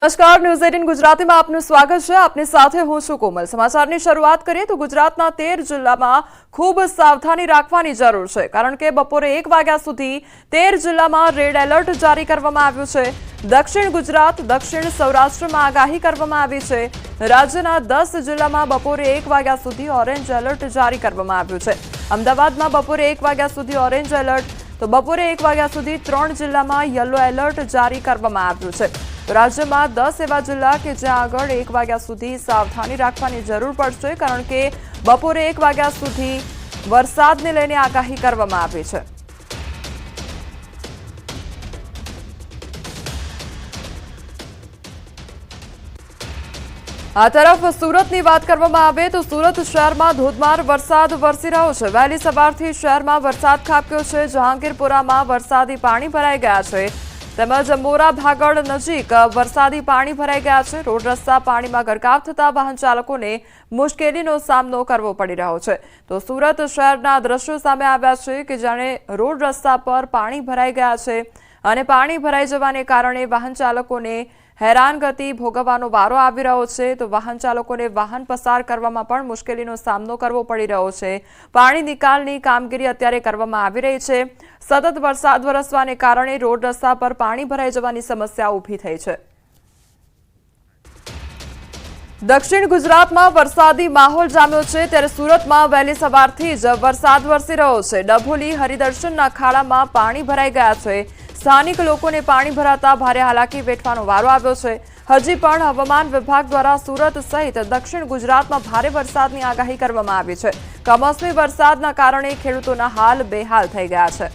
નમસ્કાર, ન્યૂઝ 18 ગુજરાતીમાં આપનું સ્વાગત છે। આપની સાથે હું છું કોમલ। સમાચારની શરૂઆત કરીએ તો ગુજરાતના 13 જિલ્લામાં ખૂબ સાવધાની રાખવાની જરૂર છે, કારણ કે બપોરે 1 વાગ્યા સુધી 13 જિલ્લામાં રેડ એલર્ટ જારી કરવામાં આવ્યું છે। દક્ષિણ ગુજરાત, દક્ષિણ સૌરાષ્ટ્રમાં આગાહી કરવામાં આવી છે। રાજ્યના 10 જિલ્લામાં બપોરે 1 વાગ્યા સુધી ઓરેન્જ એલર્ટ જારી કરવામાં આવ્યું છે। અમદાવાદમાં બપોરે 1 વાગ્યા સુધી ઓરેન્જ એલર્ટ, તો બપોરે 1 વાગ્યા સુધી 3 જિલ્લામાં યલો એલર્ટ જારી કરવામાં આવ્યું છે। રાજ્યમાં 10 એવા જિલ્લા કે જ્યાં આગળ 1 વાગ્યા સુધી સાવધાની રાખવાની જરૂર પડશે, કારણ કે બપોરે 1 વાગ્યા સુધી વરસાદને લઈને આગાહી કરવામાં આવી છે। આ તરફ સુરતની વાત કરવામાં આવે તો સુરત શહેરમાં ધોધમાર વરસાદ વરસી રહ્યો છે। વહેલી સવારથી શહેરમાં વરસાદ ખાબક્યો છે। જહાંગીરપુરામાં વરસાદી પાણી ભરાઈ ગયા છે, તેમજ મોરા ભાગળ નજીક વરસાદી પાણી ભરાઈ ગયા છે। રોડ રસ્તા પાણીમાં ગરકાવ થતા વાહન ચાલકોને મુશ્કેલીનો સામનો કરવો પડી રહ્યો છે। તો સુરત શહેરના દ્રશ્યો સામે આવ્યા છે કે જાણે રોડ રસ્તા પર પાણી ભરાઈ ગયા છે અને પાણી ભરાઈ જવાને કારણે વાહન ચાલકોને હેરાનગતિ ભોગવવાનો વારો આવી રહ્યો છે। તો વાહન ચાલકોને વાહન પસાર કરવામાં પણ મુશ્કેલીનો સામનો કરવો પડી રહ્યો છે। પાણી નિકાલની કામગીરી અત્યારે કરવામાં આવી રહી છે। સતત વરસાદ વરસવાને કારણે રોડ રસ્તા પર પાણી ભરાઈ જવાની સમસ્યા ઊભી થઈ છે। દક્ષિણ ગુજરાતમાં વરસાદી માહોલ જામ્યો છે, ત્યારે સુરતમાં વહેલી સવારથી જ વરસાદ વરસી રહ્યો છે। ડભોલી હરિદર્શનના ખાડામાં પાણી ભરાઈ ગયા છે। સ્થાનિક લોકોને પાણી ભરાતા ભારે હાલાકી વેઠવાનો વારો આવ્યો છે। હજી પણ હવામાન વિભાગ દ્વારા સુરત સહિત દક્ષિણ ગુજરાતમાં ભારે વરસાદની આગાહી કરવામાં આવી છે। કમોસમી વરસાદના કારણે ખેડૂતોના હાલ બેહાલ થઈ ગયા છે।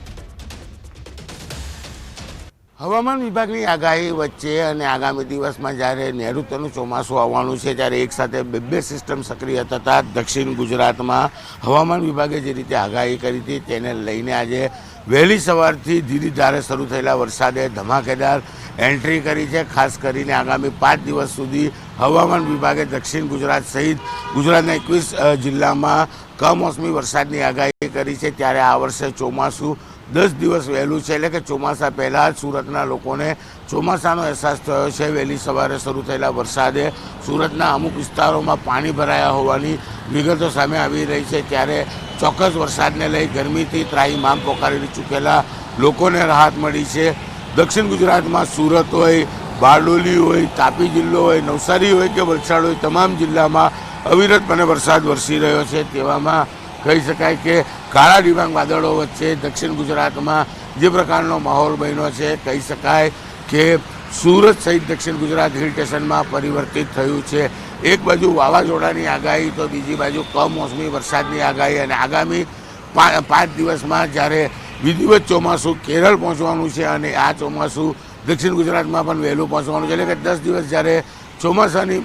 હવામાન વિભાગની આગાહી વચ્ચે અને આગામી દિવસમાં જ્યારે નૈઋત્યનું ચોમાસું આવવાનું છે, ત્યારે એકસાથે બે સિસ્ટમ સક્રિય થતા દક્ષિણ ગુજરાતમાં હવામાન વિભાગે જે રીતે આગાહી કરી હતી તેને લઈને આજે વહેલી સવારથી ધીરે ધારે શરૂ થયેલા વરસાદે ધમાકેદાર એન્ટ્રી કરી છે। ખાસ કરીને આગામી 5 દિવસ સુધી હવામાન વિભાગે દક્ષિણ ગુજરાત સહિત ગુજરાતના 21 જિલ્લામાં કમોસમી વરસાદની આગાહી કરી છે। ત્યારે આ વર્ષે ચોમાસું 10 દિવસ વહેલું છે, એટલે કે ચોમાસા પહેલાં જ સુરતના લોકોને ચોમાસાનો અહેસાસ થયો છે। વહેલી સવારે શરૂ થયેલા વરસાદે સુરતના અમુક વિસ્તારોમાં પાણી ભરાયા હોવાની વિગતો સામે આવી રહી છે। ત્યારે ચોક્કસ વરસાદને લઈ ગરમીથી ત્રાહિમામ પોકારી ચૂકેલા લોકોને રાહત મળી છે। દક્ષિણ ગુજરાતમાં સુરત હોય, બારડોલી હોય, તાપી જિલ્લો હોય, નવસારી હોય કે વલસાડ હોય, તમામ જિલ્લામાં અવિરતપણે વરસાદ વરસી રહ્યો છે। તેવામાં કહી શકાય કે કાળા ડિબાંગ વાદળો વચ્ચે દક્ષિણ ગુજરાતમાં જે પ્રકારનો માહોલ બન્યો છે, કહી શકાય કે સુરત સહિત દક્ષિણ ગુજરાત હિલ સ્ટેશનમાં પરિવર્તિત થયું છે। એક બાજુ વાવાઝોડાની આગાહી તો બીજી બાજુ કમોસમી વરસાદની આગાહી, અને આગામી 5 દિવસમાં જ્યારે વિધિવત ચોમાસું કેરળ પહોંચવાનું છે અને આ ચોમાસું દક્ષિણ ગુજરાતમાં પણ વહેલું પહોંચવાનું છે, એટલે કે 10 દિવસ જ્યારે ચોમાસાની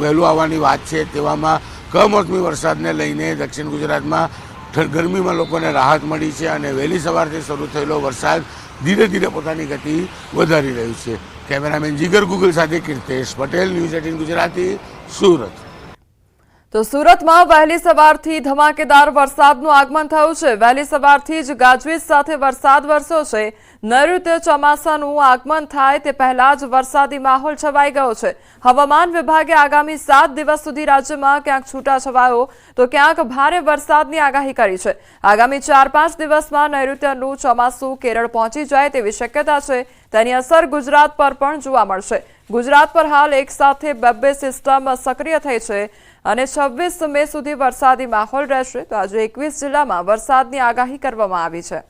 વહેલું આવવાની વાત છે, તેવામાં કમોસમી વરસાદને લઈને દક્ષિણ ગુજરાતમાં ગરમીમાં લોકોને રાહત મળી છે અને વહેલી સવારથી શરૂ થયેલો વરસાદ ધીરે ધીરે પોતાની ગતિ વધારી રહ્યું છે। કેમેરામેન જીગર ગુગલ સાથે કીર્તેશ પટેલ, ન્યૂઝ 18 ગુજરાતી, સુરત। તો સુરતમાં વહેલી સવારથી ધમાકેદાર વરસાદનું આગમન થયું છે। વહેલી સવારથી જ ગાજવીજ સાથે વરસાદ વરસ્યો છે। નૈઋત્ય ચોમાસાનું આગમન થાય તે પહેલા જ વરસાદી માહોલ છવાઈ ગયો છે। હવામાન વિભાગે આગામી 7 દિવસ સુધી રાજ્યમાં ક્યાંક છૂટાછવાયો તો ક્યાંક ભારે વરસાદની આગાહી કરી છે। આગામી 4-5 દિવસમાં નૈઋત્યનું ચોમાસું કેરળ પહોંચી જાય તેવી શક્યતા છે। તેની અસર ગુજરાત પર પણ જોવા મળશે। ગુજરાત પર હાલ એક સાથે 2 સિસ્ટમ સક્રિય થઈ છે અને 26 મે સુધી વરસાદી માહોલ રહેશે। તો આજે 21 જિલ્લામાં વરસાદની આગાહી કરવામાં આવી છે।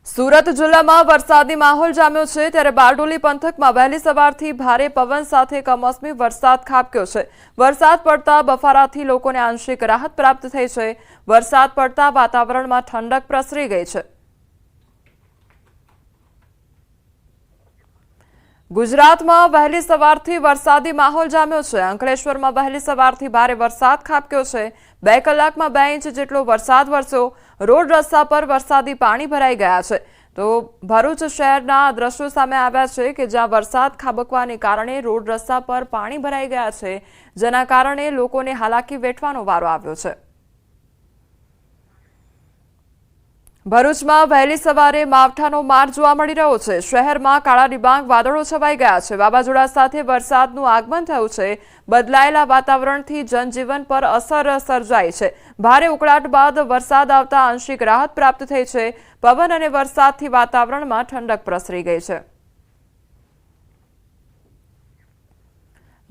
સુરત જિલ્લામાં વરસાદી માહોલ જામ્યો છે, ત્યારે બારડોલી પંથકમાં વહેલી સવારથી ભારે પવન સાથે કમોસમી વરસાદ ખાબક્યો છે। વરસાદ પડતા બફારાથી લોકોને આંશિક રાહત પ્રાપ્ત થઈ છે। વરસાદ પડતા વાતાવરણમાં ઠંડક પ્રસરી ગઈ છે। ગુજરાતમાં વહેલી સવારથી વરસાદી માહોલ જામ્યો છે। અંકલેશ્વરમાં વહેલી સવારથી ભારે વરસાદ ખાબક્યો છે। 2 કલાકમાં 2 ઇંચ જેટલો વરસાદ વરસ્યો। રોડ રસ્તા પર વરસાદી પાણી ભરાઈ ગયા છે। તો ભરૂચ શહેરના દ્રશ્યો સામે આવ્યા છે કે જ્યાં વરસાદ ખાબકવાને કારણે રોડ રસ્તા પર પાણી ભરાઈ ગયા છે, જેના કારણે લોકોને હાલાકી વેઠવાનો વારો આવ્યો છે। ભરૂચમાં વહેલી સવારે માવઠાનો માર જોવા મળી રહ્યો છે। શહેરમાં કાળા ડિબાંગ વાદળો છવાઈ ગયા છે। વાવાઝોડા સાથે વરસાદનું આગમન થયું છે। બદલાયેલા વાતાવરણથી જનજીવન પર અસર સર્જાઈ છે। ભારે ઉકળાટ બાદ વરસાદ આવતા આંશિક રાહત પ્રાપ્ત થઈ છે। પવન અને વરસાદથી વાતાવરણમાં ઠંડક પ્રસરી ગઈ છે।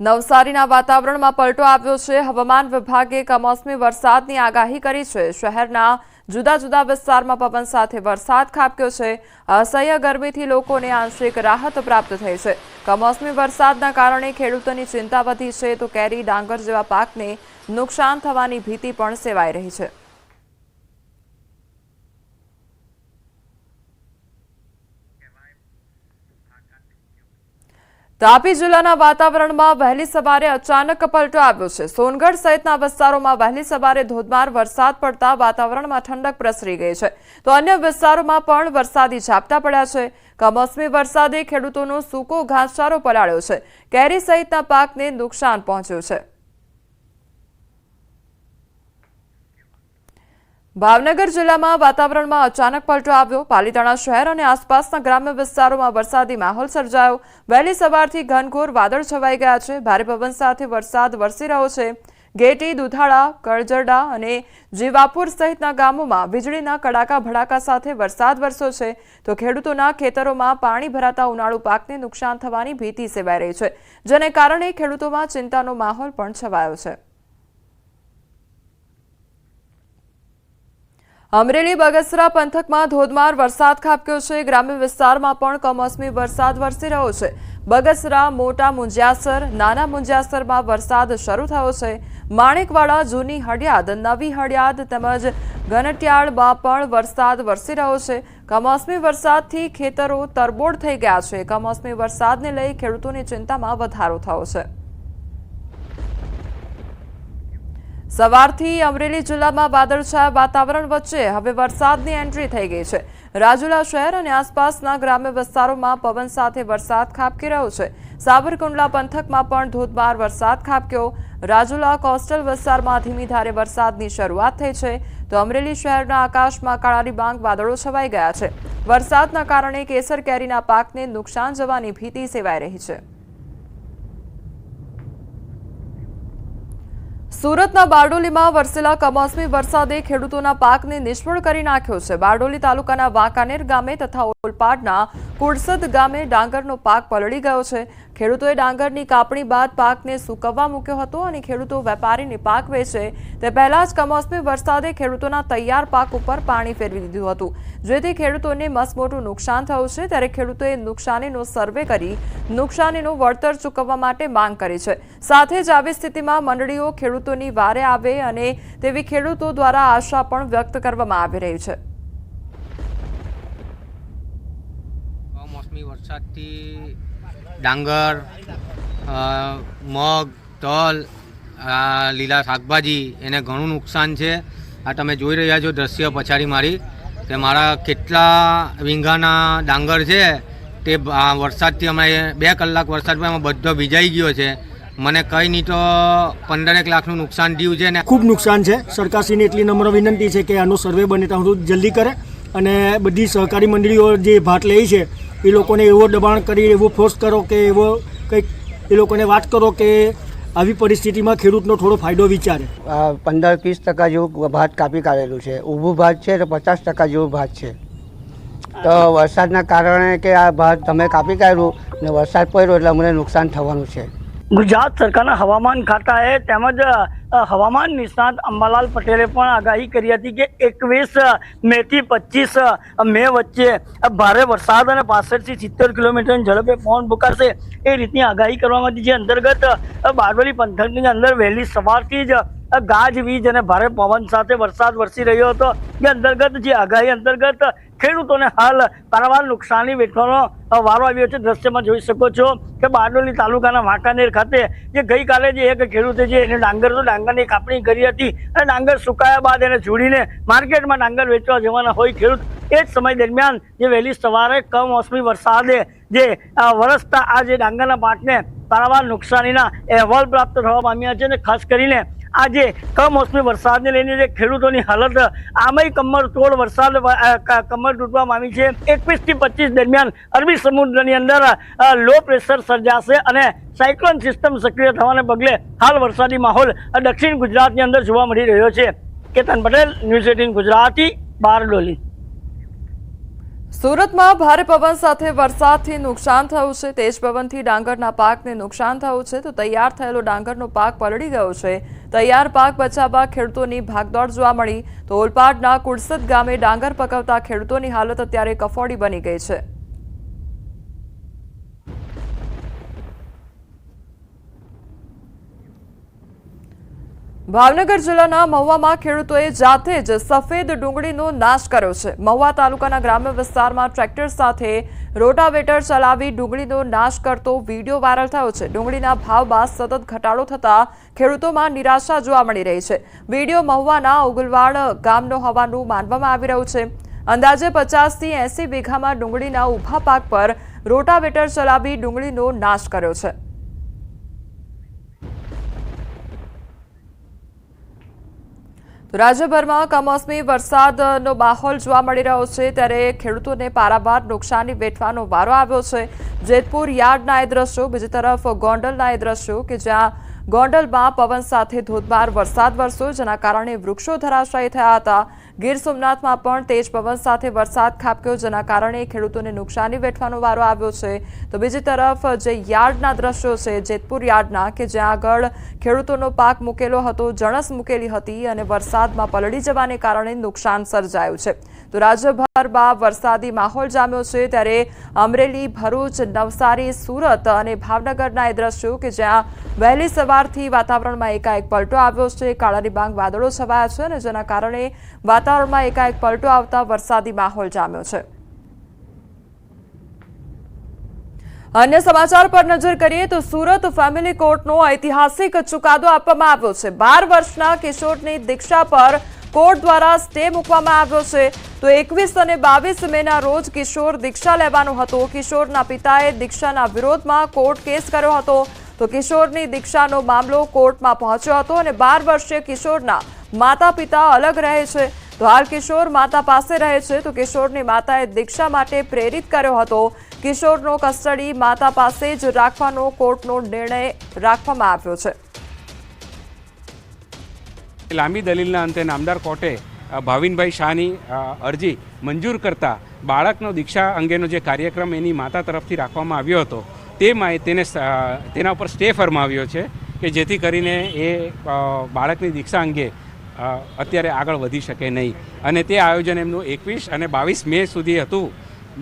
નવસારીના વાતાવરણમાં પલટો આવ્યો છે। હવામાન વિભાગે કમોસમી વરસાદની આગાહી કરી છે। શહેરના જુદા જુદા વિસ્તારમાં પવન સાથે વરસાદ ખાબક્યો છે। અસહ્ય ગરમીથી લોકોને આંશિક રાહત પ્રાપ્ત થઈ છે। કમોસમી વરસાદના કારણે ખેડૂતોની ચિંતા વધી છે તો કેરી ડાંગર જેવા પાકને નુકસાન થવાની ભીતિ પણ સેવાઈ રહી છે। તાપી જિલ્લાના વાતાવરણમાં વહેલી સવારે અચાનક પલટો આવ્યો છે। સોનગઢ સહિતના વિસ્તારોમાં વહેલી સવારે ધોધમાર વરસાદ પડતા વાતાવરણમાં ઠંડક પ્રસરી ગઈ છે તો અન્ય વિસ્તારોમાં પણ વરસાદી ઝાપટા પડ્યા છે। કમોસમી વરસાદે ખેડૂતોનો સૂકો ઘાસચારો પલાળ્યો છે। કેરી સહિતના પાકને નુકસાન પહોંચ્યું છે। ભાવનગર જિલ્લામાં વાતાવરણમાં અચાનક પલટો આવ્યો। પાલીતાણા શહેર અને આસપાસના ગ્રામ્ય વિસ્તારોમાં વરસાદી માહોલ સર્જાયો। વહેલી સવારથી ઘનઘોર વાદળ છવાઈ ગયા છે। ભારે પવન સાથે વરસાદ વરસી રહ્યો છે। ગેટી, દુધાળા, કળજરડા અને જીવાપુર સહિતના ગામોમાં વીજળીના કડાકા ભડાકા સાથે વરસાદ વરસ્યો છે તો ખેડૂતોના ખેતરોમાં પાણી ભરાતા ઉનાળુ પાકને નુકસાન થવાની ભીતિ સેવાઈ રહી છે, જેને કારણે ખેડૂતોમાં ચિંતાનો માહોલ પણ છવાયો છે। અમરેલી બગસરા પંથકમાં ધોધમાર વરસાદ ખાબક્યો છે। ગ્રામ્ય વિસ્તારમાં પણ કમોસમી વરસાદ વરસી રહ્યો છે। બગસરા, મોટા મુંજિયાસર, નાના મુંજિયાસરમાં વરસાદ શરૂ થયો છે। માણેકવાડા, જૂની હડિયાદ, નવી હડિયાદ તેમજ ગનટિયાળમાં પણ વરસાદ વરસી રહ્યો છે। કમોસમી વરસાદથી ખેતરો તરબોળ થઈ ગયા છે। કમોસમી વરસાદને લઈ ખેડૂતોની ચિંતામાં વધારો થયો છે। સવારથી અમરેલી જિલ્લામાં વાદળછાયા વાતાવરણ વચ્ચે હવે વરસાદની એન્ટ્રી થઈ ગઈ છે। રાજુલા શહેર અને આસપાસના ગ્રામ્ય વિસ્તારોમાં પવન સાથે વરસાદ ખાબકી રહ્યો છે। સાબરકુંડલા પંથકમાં પણ ધોધમાર વરસાદ ખાબક્યો। રાજુલા કોસ્ટલ વિસ્તારમાં ધીમી ધારે વરસાદની શરૂઆત થઈ છે તો અમરેલી શહેરના આકાશમાં કાળા ડિબાંગ વાદળો છવાઈ ગયા છે। વરસાદના કારણે કેસર કેરીના પાકને નુકસાન જવાની ભીતિ સેવાઈ રહી છે। સુરતના બારડોલીમાં વરસેલા કમોસમી વરસાદે ખેડૂતોના પાકને નિષ્ફળ કરી નાખ્યો છે। બારડોલી તાલુકાના વાંકાનેર ગામે તથા ઓલપાડના કુડસદ ગામે ડાંગરનો પાક પલળી ગયો છે। ખેડૂતોએ ડાંગરની કાપણી બાદ પાકને સૂકવવા મૂક્યો હતો અને ખેડૂતો વેપારીને પાક વેચે તે પહેલા જ કમોસમી વરસાદે ખેડૂતોના તૈયાર પાક ઉપર પાણી ફેરવી દીધું હતું, જેથી ખેડૂતોને મસમોટું નુકસાન થયું છે। ત્યારે ખેડૂતોએ નુકસાનીનો સર્વે કરી નુકસાનીનું વળતર ચૂકવવા માટે માંગ કરી છે। સાથે જ આવી સ્થિતિમાં મંડળીઓ ખેડૂતોની વારે આવે અને તેવી ખેડૂતો દ્વારા આશા પણ વ્યક્ત કરવામાં આવી રહી છે। કમોસમી વરસાદથી ડાંગર, મગ, તલ, લીલા શાકભાજી એને ઘણું નુકસાન છે। આ તમે જોઈ રહ્યા છો દ્રશ્ય પછાડી મારી કે મારા કેટલા વીંઘાના ડાંગર છે તે વરસાદથી અમારે 2 કલાક વરસાદમાં એમાં બધો ભીજાઈ ગયો છે। મને કંઈ નહીં તો 15 લાખનું નુકસાન થયું છે ને ખૂબ નુકસાન છે। સરકારશ્રીને એટલી નમ્ર વિનંતી છે કે આનો સર્વે બને ત્યાં સુધી જલ્દી કરે અને બધી સહકારી મંડળીઓ જે ભાગ લે છે એ લોકોને એવો દબાણ કરી એવો ફોર્સ કરો કે એવો કંઈક એ લોકોને વાત કરો કે આવી પરિસ્થિતિમાં ખેડૂતનો થોડો ફાયદો વિચારે। 15-20% જેવું ભાત કાપી કાઢેલું છે। ઊભું ભાત છે તો 50% જેવું ભાત છે। તો વરસાદના કારણે કે આ ભાત તમે કાપી કાઢ્યું ને વરસાદ પડ્યો એટલે અમને નુકસાન થવાનું છે। ગુજરાત સરકારના હવામાન ખાતાએ તેમજ હવામાન નિષ્ણાત અંબાલાલ પટેલે પણ આગાહી કરી હતી કે 21 મેથી 25 મે વચ્ચે ભારે વરસાદ અને 65 થી 70 કિલોમીટરની ઝડપે પવન ફૂંકાશે એ રીતની આગાહી કરવામાં આવી, જે અંતર્ગત બારડોલી પંથકની અંદર વહેલી સવારથી જ ગાજવીજ અને ભારે પવન સાથે વરસાદ વરસી રહ્યો હતો। જે અંતર્ગત જે આગાહી અંતર્ગત ખેડૂતોને હાલ પારાવાર નુકસાની વેઠવાનો વારો આવ્યો છે। દ્રશ્યમાં જોઈ શકો છો કે બારડોલી તાલુકાના વાંકાનેર ખાતે જે ગઈકાલે જે એક ખેડૂતે જે એને ડાંગરની કાપણી કરી હતી અને ડાંગર સુકાયા બાદ એને જોડીને માર્કેટમાં ડાંગર વેચવા જવાના હોય ખેડૂત, એ જ સમય દરમિયાન જે વહેલી સવારે કમોસમી વરસાદે જે વરસતા આ જે ડાંગરના પાકને પારાવાર નુકસાનીના અહેવાલ પ્રાપ્ત થવા પામ્યા છે અને ખાસ કરીને આજે કમોસમી વરસાદને લઈને જે ખેડૂતોની હાલત આમેય કમર તોડ વરસાદ કમર તૂટવા પામી છે. 21 થી 25 દરમિયાન અરબી સમુદ્રની અંદર લો પ્રેશર સર્જાશે અને સાયક્લોન સિસ્ટમ સક્રિય થવાને પગલે હાલ વરસાદી માહોલ દક્ષિણ ગુજરાતની અંદર જોવા મળી રહ્યો છે. કેતન પટેલ, ન્યૂઝ 18 ગુજરાતી, બારડોલી. સુરતમાં ભારે પવન સાથે વરસાદથી નુકસાન થયું છે. તેજ પવનથી ડાંગરના પાકને નુકસાન થયું છે તો તૈયાર થયેલો ડાંગરનો પાક પલળી ગયો છે. તૈયાર પાક બચાવવા ખેડૂતોની ભાગદોડ જોવા મળી તો ઓલપાડના કુડસદ ગામે ડાંગર પકવતા ખેડૂતોની હાલત અત્યારે કફોડી બની ગઈ છે. ભાવનગર જિલ્લાના મહુવામાં ખેડૂતોએ જાતે જ સફેદ ડુંગળીનો નાશ કર્યો છે. મહુવા તાલુકાના ગ્રામ્ય વિસ્તારમાં ટ્રેક્ટર સાથે રોટાવેટર ચલાવી ડુંગળીનો નાશ કરતો વિડીયો વાયરલ થયો છે. ડુંગળીના ભાવમાં સતત ઘટાડો થતા ખેડૂતોમાં નિરાશા જોવા મળી રહી છે. વિડીયો મહુવાના ઉગલવાડ ગામનો હોવાનું માનવામાં આવી રહ્યું છે. અંદાજે 50 થી 80 વીઘામાં ડુંગળીના ઊભા પાક પર રોટાવેટર ચલાવી ડુંગળીનો નાશ કર્યો છે. તો રાજ્યભરમાં કમોસમી વરસાદનો માહોલ જોવા મળી રહ્યો છે ત્યારે ખેડૂતોને પારાવાર નુકસાની વેઠવાનો વારો આવ્યો છે. જેતપુર યાર્ડના એ દ્રશ્યો, બીજી તરફ ગોંડલના એ દ્રશ્યો કે જ્યાં ગોંડલમાં પવન સાથે ધોધમાર વરસાદ વરસ્યો જેના કારણે વૃક્ષો ધરાશાયી થયા હતા. ગીર સોમનાથમાં પણ તેજ પવન સાથે વરસાદ ખાબક્યો જેના કારણે ખેડૂતોને નુકસાની વેઠવાનો વારો આવ્યો છે. તો બીજી તરફ જે યાર્ડના દ્રશ્યો છે જેતપુર યાર્ડના કે જ્યાં આગળ ખેડૂતોનો પાક મૂકેલો હતો, જણસ મૂકેલી હતી અને વરસાદમાં પલળી જવાને કારણે નુકસાન સર્જાયું છે. તો રાજ્યભરમાં વરસાદી માહોલ જામ્યો છે ત્યારે અમરેલી, ભરૂચ, નવસારી, સુરત અને ભાવનગરના એ દ્રશ્યો કે જ્યાં વહેલી સવારથી વાતાવરણમાં એકાએક પલટો આવ્યો છે. કાળા ડિબાંગ વાદળો છવાયા છે અને જેના કારણે વાતાવરણમાં એકાએક પલટો આવતા વરસાદી માહોલ જામ્યો છે. અન્ય સમાચાર પર નજર કરીએ તો સુરત ફેમિલી કોર્ટનો ઐતિહાસિક ચુકાદો આપવામાં આવ્યો છે. 12 વર્ષના કિશોરની દીક્ષા પર કોર્ટ દ્વારા સ્ટે મૂકવામાં આવ્યો છે. તો 21 અને 22 મેના રોજ કિશોર દીક્ષા લેવાનો હતો. કિશોરના પિતાએ દીક્ષાના વિરોધમાં કોર્ટ કેસ કર્યો હતો. તો કિશોરની દીક્ષાનો મામલો કોર્ટમાં પહોંચ્યો હતો અને 12 વર્ષીય કિશોરના માતા પિતા અલગ રહે છે. તો હાલ કિશોર માતા પાસે રહે છે. તો કિશોરની માતાએ દીક્ષા માટે પ્રેરિત કર્યો હતો. કિશોરનો કસ્ટડી માતા પાસે જ રાખવાનો કોર્ટનો નિર્ણય રાખવામાં આવ્યો છે. લાંબી દલીલના અંતે નામદાર કોર્ટે ભાવિનભાઈ શાહની અરજી મંજૂર કરતા બાળકનો દીક્ષા અંગેનો જે કાર્યક્રમ એની માતા તરફથી રાખવામાં આવ્યો હતો તેના ઉપર સ્ટે ફરમાવ્યો છે કે જેથી કરીને એ બાળકની દીક્ષા અંગે અત્યારે આગળ વધી શકે નહીં અને તે આયોજન એમનું 21 અને 22 મે સુધી હતું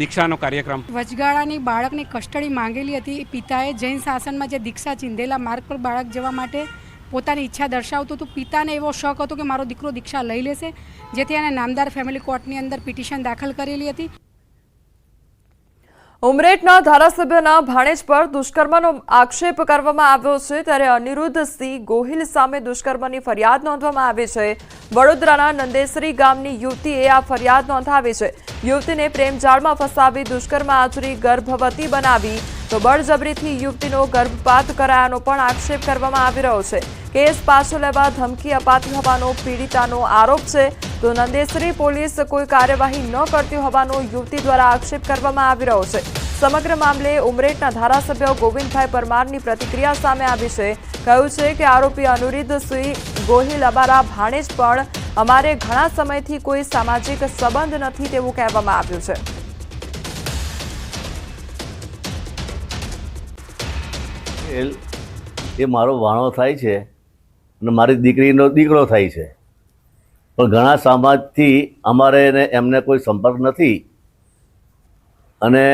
દીક્ષાનો કાર્યક્રમ. વચગાળાની બાળકની કસ્ટડી માંગેલી હતી. પિતાએ જૈન શાસનમાં જે દીક્ષા ચિંધેલા માર્ગ પર બાળક જવા માટે પોતાની ઈચ્છા દર્શાવતું હતું. પિતાને એવો શક હતો કે મારો દીકરો દીક્ષા લઈ લેશે, જેથી એને નામદાર ફેમિલી કોર્ટની અંદર પિટિશન દાખલ કરેલી હતી. ઉમરેઠના ધારાસભ્યના ભાણેજ પર દુષ્કર્મનો આક્ષેપ કરવામાં આવ્યો છે ત્યારે અનિરુદ્ધસિંહ ગોહિલ સામે દુષ્કર્મની ફરિયાદ નોંધવામાં આવી છે. વડોદરાના નંદેસરી ગામની યુવતીએ આ ફરિયાદ નોંધાવી છે. યુવતીને પ્રેમજાળમાં ફસાવી દુષ્કર્મ આચરી ગર્ભવતી બનાવી તો બળજબરીથી યુવતીનો ગર્ભપાત કરાયાનો પણ આક્ષેપ કરવામાં આવી રહ્યો છે. કેસ પાછો લેવા ધમકી અપાતી હોવાનો પીડિતાનો આરોપ છે. તો નંદેસરી પોલીસ કોઈ કાર્યવાહી ન કરતી હોવાનો યુવતી દ્વારા આક્ષેપ કરવામાં આવી રહ્યો છે. સમગ્ર મામલે ઉમરેઠના ધારાસભ્ય ગોવિંદભાઈ પરમારની પ્રતિક્રિયા સામે આવી છે. કહ્યું છે કે આરોપી અનિરુદ્ધસિંહ ગોહિલ અમારા ભાણેજ પણ અમારે ઘણા સમયથી કોઈ સામાજિક સંબંધ નથી તેવું કહેવામાં આવ્યું છે. એ મારો વાણો થાય છે અને મારી દીકરીનો દીકરો થાય છે, પણ ઘણા સમાજથી અમારે એમને કોઈ સંપર્ક નથી અને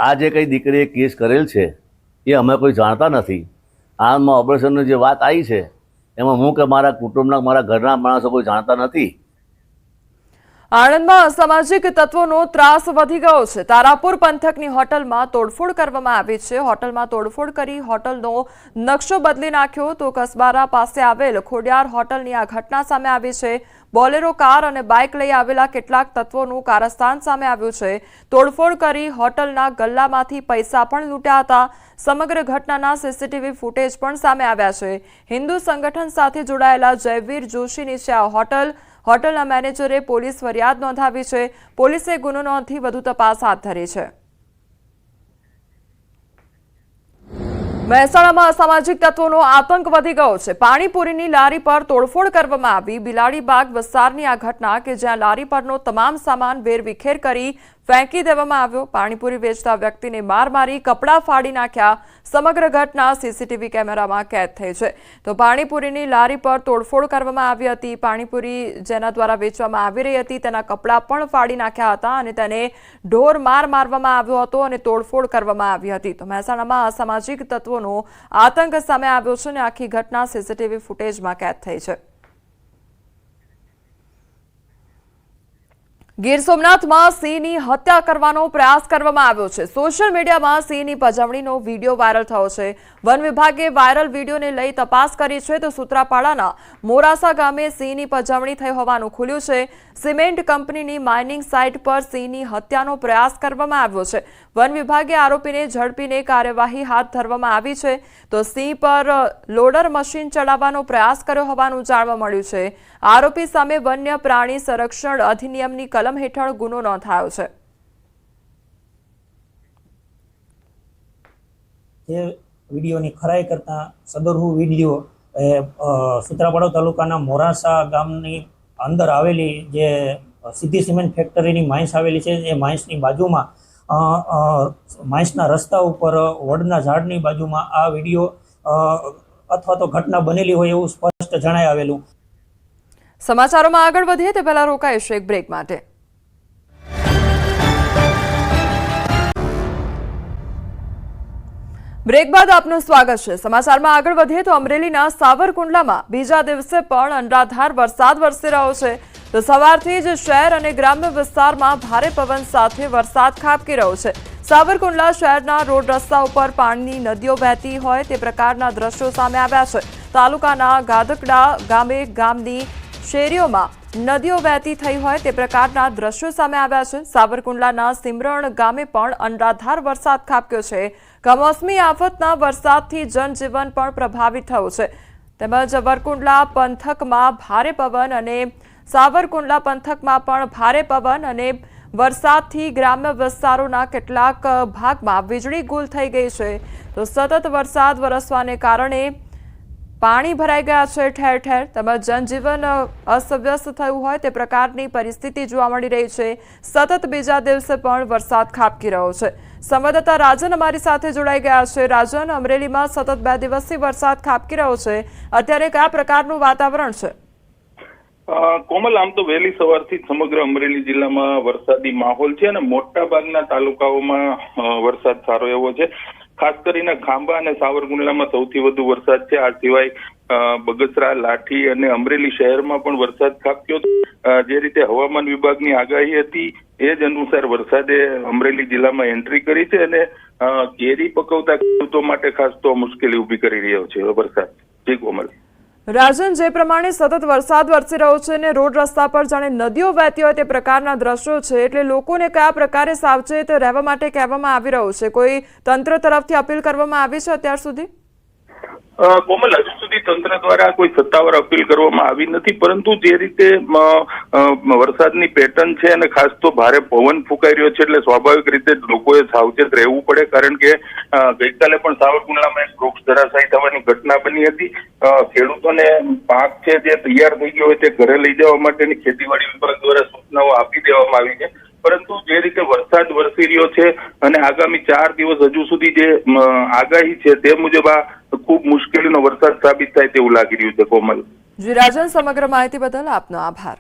આ જે કંઈ દીકરીએ કેસ કરેલ છે એ અમે કોઈ જાણતા નથી. આમાં ઓપરેશનની જે વાત આવી છે એમાં હું કે મારા કુટુંબના મારા ઘરના માણસો કોઈ જાણતા નથી. આણંદમાં અસામાજિક તત્વોનો ત્રાસ વધી ગયો છે. તારાપુર પંથકની હોટલમાં તોડફોડ કરવામાં આવી છે. હોટલમાં તોડફોડ કરી હોટલનો નકશો બદલી નાખ્યો તો કસબારા પાસે આવેલ ખોડિયાર હોટલની આ ઘટના સામે આવી છે. બોલેરો કાર અને બાઇક લઈ આવેલા કેટલાક તત્વોનું કારસ્તાન સામે આવ્યું છે। તોડફોડ કરી હોટલના ગલ્લામાંથી પૈસા પણ લૂંટ્યા હતા। સમગ્ર ઘટનાના સીસીટીવી ફૂટેજ પણ સામે આવ્યા છે। હિન્દુ સંગઠન સાથે જોડાયેલા જયવીર જોશીની છે આ હોટલના મેનેજરે પોલીસ ફરિયાદ નોંધાવી છે। પોલીસે ગુનો નોંધી વધુ તપાસ હાથ ધરી છે। મહેસાણામાં અસામાજિક તત્વોનો આતંક વધી ગયો છે। પાણીપુરીની લારી પર તોડફોડ કરવામાં આવી। બિલાડીબાગ વિસ્તારની આ ઘટના કે જ્યાં લારી પરનો તમામ સામાન વેરવિખેર કરી ફેંકી દેવામાં આવ્યો। પાણીપુરી વેચતા વ્યક્તિને માર મારી કપડાં ફાડી નાખ્યા। સમગ્ર ઘટના સીસીટીવી કેમેરામાં કેદ થઈ છે। તો પાણીપુરીની લારી પર તોડફોડ કરવામાં આવી હતી। પાણીપુરી જેના દ્વારા વેચવામાં આવી રહી હતી તેના કપડાં પણ ફાડી નાખ્યા હતા અને તેને ઢોર માર મારવામાં આવ્યો હતો અને તોડફોડ કરવામાં આવી હતી। તો મહેસાણામાં અસામાજિક તત્વોનો આતંક સામે આવ્યો છે અને આખી ઘટના સીસીટીવી ફૂટેજમાં કેદ થઈ છે। ગીર સોમનાથમાં સિંહની હત્યા કરવાનો પ્રયાસ કરવામાં આવ્યો છે। સોશિયલ મીડિયામાં સિંહની પજવણીનો વિડીયો વાયરલ થયો છે। વન વિભાગે વાયરલ વિડીયોને લઈ તપાસ કરી છે તો સૂત્રાપાડાના મોરાસા ગામે સિંહની પજવણી થઈ હોવાનું ખુલ્યું છે। સિમેન્ટ કંપનીની માઇનિંગ સાઇટ પર સિંહની હત્યાનો પ્રયાસ કરવામાં આવ્યો છે। વન વિભાગે આરોપીને ઝડપીને કાર્યવાહી હાથ ધરવામાં આવી છે। તો સિંહ પર લોડર મશીન ચડાવવાનો પ્રયાસ કર્યો હોવાનું જાણવા મળ્યું છે। આરોપી સામે વન્ય પ્રાણી સંરક્ષણ અધિનિયમની કલમ હેઠળ ગુનો નોંધાયો છે। જે વિડીયોની ખરાઈ કરતા સદરહુ વિડીયો સૂત્રાપાડા તાલુકાના મોરાસા ગામની અંદર આવેલી જે સીધી સિમેન્ટ ફેક્ટરીની માઇન્સ આવેલી છે એ માઇન્સની બાજુમાં માઇન્સના રસ્તા ઉપર વડના ઝાડની બાજુમાં આ વિડીયો અથવા તો ઘટના બનેલી હોય એવું સ્પષ્ટ જણાઈ આવેલું। સમાચારોમાં આગળ વધીએ તે પહેલા રોકાઈશું એક બ્રેક માટે। બ્રેક બાદ આપનું સ્વાગત છે। સમાચારમાં આગળ વધીએ તો અમરેલીના સાવરકુંડલામાં બીજા દિવસે પણ અનરાધાર વરસાદ વરસી રહ્યો છે। તો સવારથી જ શહેર અને ગ્રામ્ય વિસ્તારમાં ભારે પવન સાથે વરસાદ ખાબકી રહ્યો છે। સાવરકુંડલા શહેરના રોડ રસ્તા ઉપર પાણીની નદીઓ વહેતી હોય તે પ્રકારના દ્રશ્યો સામે આવ્યા છે। તાલુકાના ગાધકડા ગામની શેરીઓમાં નદીઓ વહેતી થઈ હોય તે પ્રકારના દ્રશ્યો સામે આવ્યા છે। સાવરકુંડલાના સિમરણ ગામે પણ અનરાધાર વરસાદ ખાબક્યો છે। કમોસમી આફતના વરસાદથી જનજીવન પણ પ્રભાવિત થયું છે। તેમજ વરકુંડલા પંથકમાં ભારે પવન અને સાવરકુંડલા પંથકમાં પણ ભારે પવન અને વરસાદથી ગ્રામ્ય વિસ્તારોના કેટલાક ભાગમાં વીજળી ગુલ થઈ ગઈ છે। તો સતત વરસાદ વરસવાને કારણે પાણી ભરાઈ ગયા છે ઠેર ઠેર। તેમજ જનજીવન અસ્તવ્યસ્ત થયું હોય તે પ્રકારની પરિસ્થિતિ જોવા મળી રહી છે। સતત બીજા દિવસે પણ વરસાદ ખાબકી રહ્યો છે। સંવાદદાતા રાજન અમારી સાથે જોડાઈ ગયા છે। રાજન, અમરેલીમાં સતત 2 દિવસથી વરસાદ ખાબકી રહ્યો છે, અત્યારે કયા પ્રકારનું વાતાવરણ છે? કોમલ, આમ તો વહેલી સવારથી સમગ્ર અમરેલી જિલ્લામાં વરસાદી માહોલ છે અને મોટા ભાગના તાલુકાઓમાં વરસાદ સારો એવો છે। ખાસ કરીને ખાંભા અને સાવરકુંડલામાં સૌથી વધુ વરસાદ છે। આ સિવાય બગસરા, લાઠી અને અમરેલી શહેરમાં પણ વરસાદ ખાબક્યો। જે રીતે હવામાન વિભાગની આગાહી હતી એ જ અનુસાર વરસાદે અમરેલી જિલ્લામાં એન્ટ્રી કરી છે અને કેરી પકવતા ખેડૂતો માટે ખાસ તો મુશ્કેલી ઊભી કરી રહ્યો છે વરસાદ। જી કોમલ। રાજન, જે પ્રમાણે સતત વરસાદ વરસી રહ્યો છે અને રોડ રસ્તા પર જાણે નદીઓ વહેતી હોય તે પ્રકારના દ્રશ્યો છે, એટલે લોકોને કયા પ્રકારે સાવચેત રહેવા માટે કહેવામાં આવી રહ્યું છે? કોઈ તંત્ર તરફથી અપીલ કરવામાં આવી છે અત્યાર સુધી? કોમલ, હજુ સુધી તંત્ર દ્વારા કોઈ સત્તાવાર અપીલ કરવામાં આવી નથી, પરંતુ જે રીતે વરસાદની પેટર્ન છે અને ખાસ તો ભારે પવન ફૂંકાઈ રહ્યો છે એટલે સ્વાભાવિક રીતે લોકોએ સાવચેત રહેવું પડે। કારણ કે ગઈકાલે પણ સાવરકુંડલામાં એક વૃક્ષ ધરાશાયી થવાની ઘટના બની હતી। ખેડૂતોને પાક છે જે તૈયાર થઈ ગયો હોય તે ઘરે લઈ જવા માટેની ખેતીવાડી વિભાગ દ્વારા સૂચનાઓ આપી દેવામાં આવી છે, પરંતુ જે રીતે વરસાદ વરસી રહ્યો છે અને આગામી 4 દિવસ હજુ સુધી જે આગાહી છે તે મુજબ આ ખૂબ મુશ્કેલીનો વરસાદ સાબિત થાય તેવું લાગી રહ્યું છે। કોમલ જી રાજન, સમગ્ર માહિતી બદલ આપનો આભાર।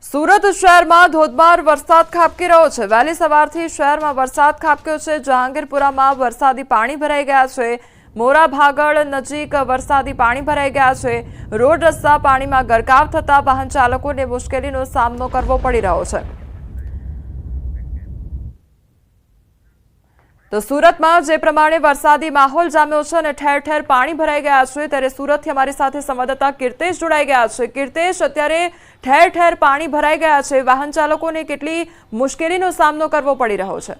સુરત શહેરમાં ધોધમાર વરસાદ ખાબકી રહ્યો છે। વહેલી સવારથી શહેરમાં વરસાદ ખાબક્યો છે। જહાંગીરપુરામાં વરસાદી પાણી ભરાઈ ગયા છે। મોરા ભાગળ નજીક વરસાદી પાણી ભરાઈ ગયા છે। રોડ રસ્તા પાણીમાં ગરકાવ થતા વાહન ચાલકોને મુશ્કેલીનો સામનો કરવો પડી રહ્યો છે। તો સુરતમાં જે પ્રમાણે વરસાદી માહોલ જામ્યો છે અને ઠેર ઠેર પાણી ભરાઈ ગયા છે, ત્યારે સુરતથી અમારી સાથે સંવાદદાતા કીર્તેશ જોડાઈ ગયા છે. કીર્તેશ, અત્યારે ઠેર ઠેર પાણી ભરાઈ ગયા છે, વાહન ચાલકોને કેટલી મુશ્કેલીનો સામનો કરવો પડી રહ્યો છે?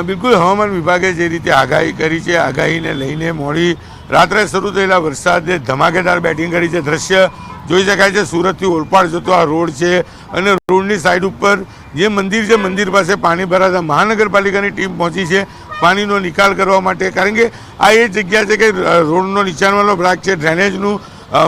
બિલકુલ, હવામાન વિભાગે જે રીતે આગાહી કરી છે, આગાહીને લઈને મોડી રાત્રે શરૂ થયેલા વરસાદે ધમાકેદાર બેટિંગ કરી છે. દ્રશ્ય જોઈ શકાય છે, સુરતથી ઓલપાડ જતો આ રોડ છે અને રોડની સાઈડ ઉપર જે મંદિર છે, મંદિર પાસે પાણી ભરાતા મહાનગરપાલિકાની ટીમ પહોંચી છે પાણીનો નિકાલ કરવા માટે. કારણ કે આ એ જગ્યા છે કે રોડનો નીચાણવાળો ભાગ છે, ડ્રેનેજનું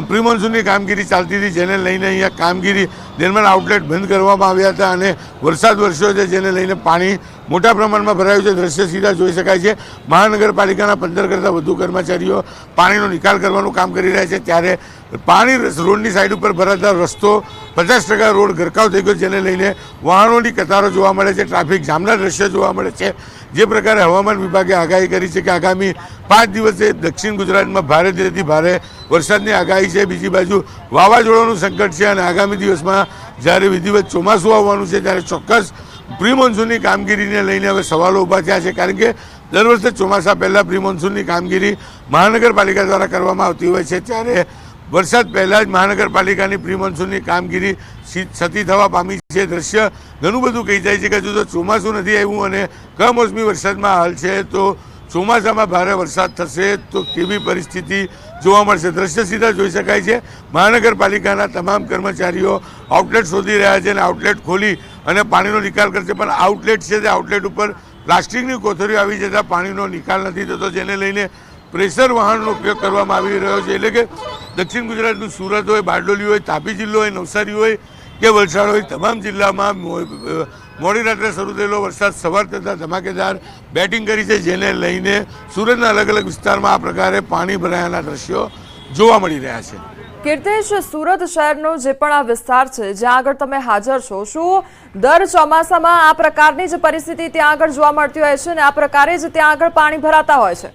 પ્રી મોન્સૂનની કામગીરી ચાલતી હતી, જેને લઈને અહીંયા કામગીરી દરમિયાન આઉટલેટ બંધ કરવામાં આવ્યા હતા અને વરસાદ વરસ્યો છે, જેને લઈને પાણી મોટા પ્રમાણમાં ભરાયું છે. દ્રશ્ય સીધા જોઈ શકાય છે. મહાનગરપાલિકાના 15 કરતાં વધુ કર્મચારીઓ પાણીનો નિકાલ કરવાનું કામ કરી રહ્યા છે, ત્યારે પાણી રોડની સાઈડ ઉપર ભરાતા રસ્તો 50% રોડ ગરકાવ થઈ ગયો, જેને લઈને વાહનોની કતારો જોવા મળે છે, ટ્રાફિક જામના દ્રશ્ય જોવા મળે છે. જે પ્રકારે હવામાન વિભાગે આગાહી કરી છે કે આગામી 5 દિવસે દક્ષિણ ગુજરાતમાં ભારેથી ભારે વરસાદની આગાહી છે. બીજી બાજુ વાવાઝોડાનું સંકટ છે અને આગામી દિવસમાં જ્યારે વિધિવત ચોમાસું આવવાનું છે, ત્યારે ચોક્કસ પ્રી મોન્સૂનની કામગીરીને લઈને હવે સવાલો ઊભા થયા છે. કારણ કે દર વર્ષે ચોમાસા પહેલાં પ્રી મોન્સૂનની કામગીરી મહાનગરપાલિકા દ્વારા કરવામાં આવતી હોય છે, ત્યારે વરસાદ પહેલાં જ મહાનગરપાલિકાની પ્રી મોન્સૂનની કામગીરી છતી થવા પામી છે. દ્રશ્ય ઘણું બધું કહી જાય છે કે હજુ તો ચોમાસું નથી આવ્યું અને કમોસમી વરસાદમાં હાલ છે, તો ચોમાસામાં ભારે વરસાદ થશે તો કેવી પરિસ્થિતિ જોવા મળશે. દ્રશ્ય સીધા જોઈ શકાય છે. મહાનગરપાલિકાના તમામ કર્મચારીઓ આઉટલેટ શોધી રહ્યા છે અને આઉટલેટ ખોલી અને પાણીનો નિકાલ કરશે, પણ આઉટલેટ છે તે આઉટલેટ ઉપર પ્લાસ્ટિકની કોથળીઓ આવી જતાં પાણીનો નિકાલ નથી થતો, જેને લઈને પ્રેશર વાહનનો ઉપયોગ કરવામાં આવી રહ્યો છે. એટલે કે દક્ષિણ ગુજરાતનું સુરત હોય, બારડોલી હોય, તાપી જિલ્લો હોય, નવસારી હોય કે વલસાડ હોય, તમામ જિલ્લામાં મોડી રાત્રે શરૂ થયેલો વરસાદ સવાર થતાં ધમાકેદાર બેટિંગ કરી છે, જેને લઈને સુરતના અલગ અલગ વિસ્તારમાં આ પ્રકારે પાણી ભરાયાના દ્રશ્યો જોવા મળી રહ્યા છે. કીર્તેશ, સુરત શહેરનો જે પણ આ વિસ્તાર છે જ્યાં આગળ તમે હાજર છો, શું દર ચોમાસામાં આ પ્રકારની જ પરિસ્થિતિ ત્યાં આગળ જોવા મળતી હોય છે અને આ પ્રકારે જ ત્યાં આગળ પાણી ભરાતા હોય છે?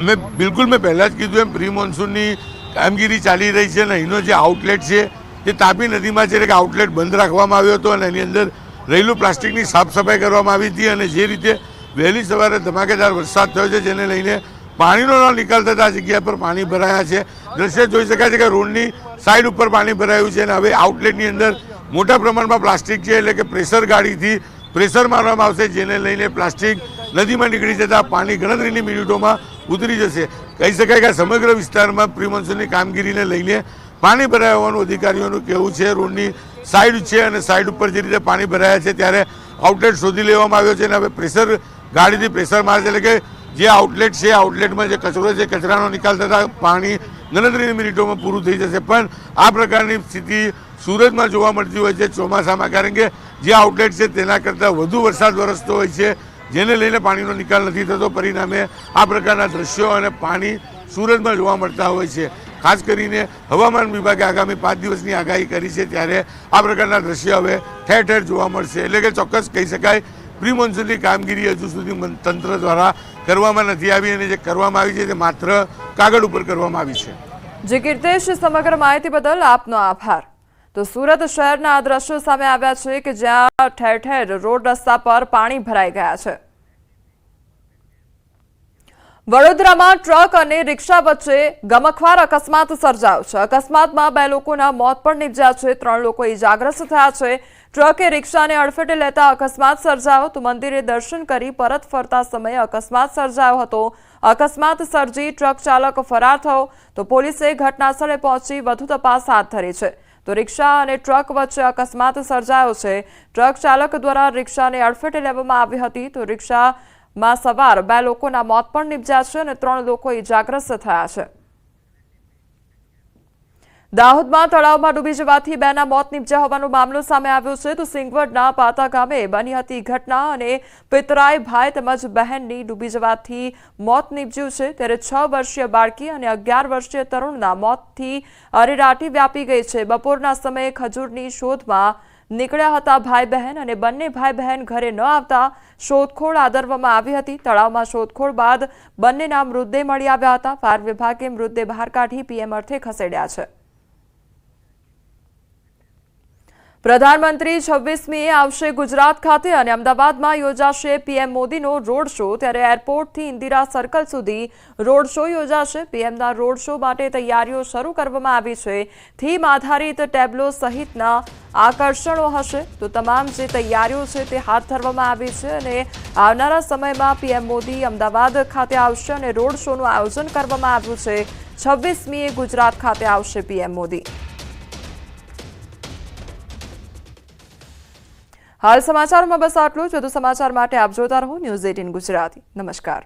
મેં પહેલાં જ કીધું એમ પ્રી મોન્સૂનની કામગીરી ચાલી રહી છે અને અહીંનો જે આઉટલેટ છે તે તાપી નદીમાં છે કે આઉટલેટ બંધ રાખવામાં આવ્યો હતો અને એની અંદર રહેલું પ્લાસ્ટિકની સાફ સફાઈ કરવામાં આવી હતી અને જે રીતે વહેલી સવારે ધમાકેદાર વરસાદ થયો છે, જેને લઈને પાણીનો નિકાલ થતાં આ જગ્યા પર પાણી ભરાયા છે. દ્રશ્ય જોઈ શકાય છે કે રોડની સાઈડ ઉપર પાણી ભરાયું છે અને હવે આઉટલેટની અંદર મોટા પ્રમાણમાં પ્લાસ્ટિક છે, એટલે કે પ્રેશર ગાડીથી પ્રેશર મારવામાં આવશે, જેને લઈને પ્લાસ્ટિક નદીમાં નીકળી જતાં પાણી ગણતરીની મિનિટોમાં ઉતરી જશે. કહી શકાય કે સમગ્ર વિસ્તારમાં પ્રી મોન્સૂનની કામગીરીને લઈને પાણી ભરાયા હોવાનું અધિકારીઓનું કહેવું છે. રોડની સાઈડ છે અને સાઈડ ઉપર જે રીતે પાણી ભરાયા છે, ત્યારે આઉટલેટ શોધી લેવામાં આવ્યો છે અને હવે પ્રેશર ગાડીથી પ્રેશર મારે છે, એટલે કે જે આઉટલેટ છે આઉટલેટમાં જે કચરો છે, કચરાનો નિકાલ થતાં પાણી ગણતરીની મિનિટોમાં પૂરું થઈ જશે. પણ આ પ્રકારની સ્થિતિ સુરતમાં જોવા મળતી હોય છે ચોમાસામાં, કારણ કે જે આઉટલેટ છે તેના કરતાં વધુ વરસાદ વરસતો હોય છે, જેને લઈને પાણીનો નિકાલ નથી થતો. પરિણામે આ પ્રકારના દ્રશ્યો અને પાણી સુરતમાં જોવા મળતા હોય છે. ખાસ કરીને હવામાન વિભાગે આગામી 5 દિવસની આગાહી કરી છે, ત્યારે આ પ્રકારના દ્રશ્યો હવે ઠેર ઠેર જોવા મળશે. એટલે કે ચોક્કસ કહી શકાય પ્રી મોન્સૂનની કામગીરી હજુ સુધી તંત્ર દ્વારા કરવામાં નથી આવી અને જે કરવામાં આવી છે તે માત્ર કાગળ ઉપર કરવામાં આવી છે. જે કીર્તેશ, સમગ્ર માહિતી બદલ આપનો આભાર. તો સુરત શહેરના આ દ્રશ્યો સામે આવ્યા છે કે જ્યાં ઠેર ઠેર રોડ રસ્તા પર પાણી ભરાઈ ગયા છે. વડોદરામાં ટ્રક અને રિક્ષા વચ્ચે ગમખ્વાર અકસ્માત સર્જાયો છે. અકસ્માતમાં 2 લોકોના મોત પણ નીપજ્યા છે, 3 લોકો ઇજાગ્રસ્ત થયા છે. ટ્રકે રિક્ષાને અડફેટે લેતા અકસ્માત સર્જાયો. તો મંદિરે દર્શન કરી પરત ફરતા સમયે અકસ્માત સર્જાયો હતો. અકસ્માત સર્જી ટ્રક ચાલક ફરાર થયો. તો પોલીસે ઘટનાસ્થળે પહોંચી વધુ તપાસ હાથ ધરી છે. તો રિક્ષા અને ટ્રક વચ્ચે અકસ્માત સર્જાયો છે. ટ્રક ચાલક દ્વારા રિક્ષાને અડફેટે લેવામાં આવી હતી. તો રિક્ષામાં સવાર 2 લોકોના મોત પણ નીપજ્યા છે અને 3 લોકો ઇજાગ્રસ્ત થયા છે. દાહોદમાં તળાવમાં ડૂબી જવાથી 2ના મોત નીપજ્યા હોવાનો મામલો સામે આવ્યો છે. તો સિંગવડના પાતા ગામે બની હતી ઘટના અને પિતરાઈ ભાઈ તેમજ બહેનની ડૂબી જવાથી મોત નીપજ્યું છે. ત્યારે 6 વર્ષીય બાળકી અને 11 વર્ષીય તરુણના મોતથી અરેરાટી વ્યાપી ગઈ છે. બપોરના સમયે ખજૂરની શોધમાં નીકળ્યા હતા ભાઈ બહેન અને બંને ભાઈ બહેન ઘરે ન આવતા શોધખોળ આદરવામાં આવી હતી. તળાવમાં શોધખોળ બાદ બંનેના મૃતદેહ મળી આવ્યા હતા. ફાયર વિભાગે મૃતદેહ બહાર કાઢી પીએમ અર્થે ખસેડ્યા છે. પ્રધાનમંત્રી 26મીએ આવશે ગુજરાત ખાતે અને અમદાવાદમાં યોજાશે પીએમ મોદીનો રોડ શો। ત્યારે એરપોર્ટથી ઇન્દિરા સર્કલ સુધી રોડ શો યોજાશે। પીએમના રોડ શો માટે તૈયારીઓ શરૂ કરવામાં આવી છે। થીમ આધારિત ટેબ્લો સહિતના આકર્ષણો હશે। તો તમામ જે તૈયારીઓ છે તે હાથ ધરવામાં આવી છે અને આવનારા સમયમાં પીએમ મોદી અમદાવાદ ખાતે આવશે અને રોડ શોનું આયોજન કરવામાં આવ્યું છે। 26મીએ ગુજરાત ખાતે આવશે પીએમ મોદી। હાલ સમાચારોમાં બસ આટલું જ। વધુ સમાચાર માટે આપ જોતા રહો ન્યૂઝ 18 ગુજરાતી। નમસ્કાર।